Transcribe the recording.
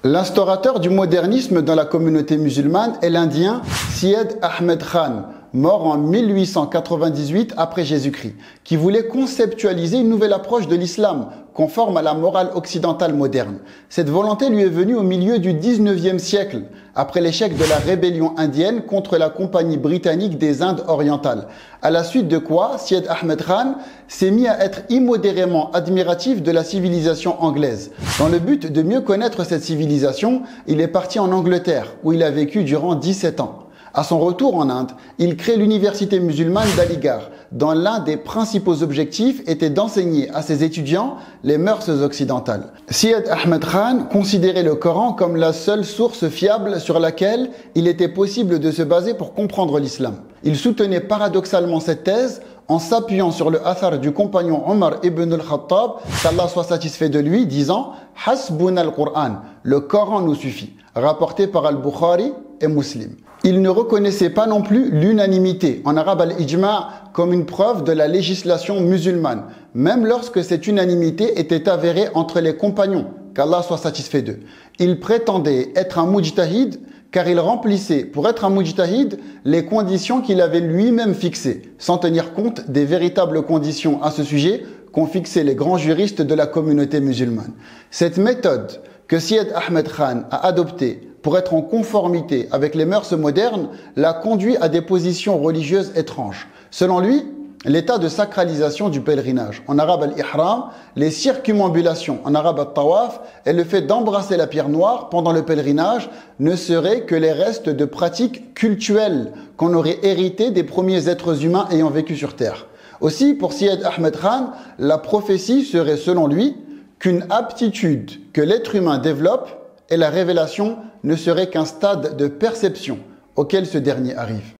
L'instaurateur du modernisme dans la communauté musulmane est l'Indien Syed Ahmed Khan, mort en 1898 après Jésus-Christ, qui voulait conceptualiser une nouvelle approche de l'islam, conforme à la morale occidentale moderne. Cette volonté lui est venue au milieu du 19e siècle, après l'échec de la rébellion indienne contre la Compagnie britannique des Indes orientales. À la suite de quoi, Syed Ahmed Khan s'est mis à être immodérément admiratif de la civilisation anglaise. Dans le but de mieux connaître cette civilisation, il est parti en Angleterre, où il a vécu durant 17 ans. À son retour en Inde, il crée l'université musulmane d'Aligarh, dont l'un des principaux objectifs était d'enseigner à ses étudiants les mœurs occidentales. Syed Ahmed Khan considérait le Coran comme la seule source fiable sur laquelle il était possible de se baser pour comprendre l'islam. Il soutenait paradoxalement cette thèse en s'appuyant sur le athar du compagnon Omar ibn al-Khattab, qu'Allah soit satisfait de lui, disant « Hasbuna al-Qur'an » le Coran nous suffit, rapporté par Al-Bukhari et Muslim. Il ne reconnaissait pas non plus l'unanimité, en arabe al-ijma', comme une preuve de la législation musulmane, même lorsque cette unanimité était avérée entre les compagnons, qu'Allah soit satisfait d'eux. Il prétendait être un mujtahid car il remplissait, pour être un mujtahid, les conditions qu'il avait lui-même fixées, sans tenir compte des véritables conditions à ce sujet qu'ont fixé les grands juristes de la communauté musulmane. Cette méthode que Syed Ahmed Khan a adoptée pour être en conformité avec les mœurs modernes l'a conduit à des positions religieuses étranges. Selon lui, l'état de sacralisation du pèlerinage, en arabe al-ihram, les circumambulations, en arabe al-tawaf, et le fait d'embrasser la pierre noire pendant le pèlerinage ne seraient que les restes de pratiques cultuelles qu'on aurait héritées des premiers êtres humains ayant vécu sur terre. Aussi, pour Syed Ahmed Khan, la prophétie serait, selon lui, qu'une aptitude que l'être humain développe et la révélation ne serait qu'un stade de perception auquel ce dernier arrive.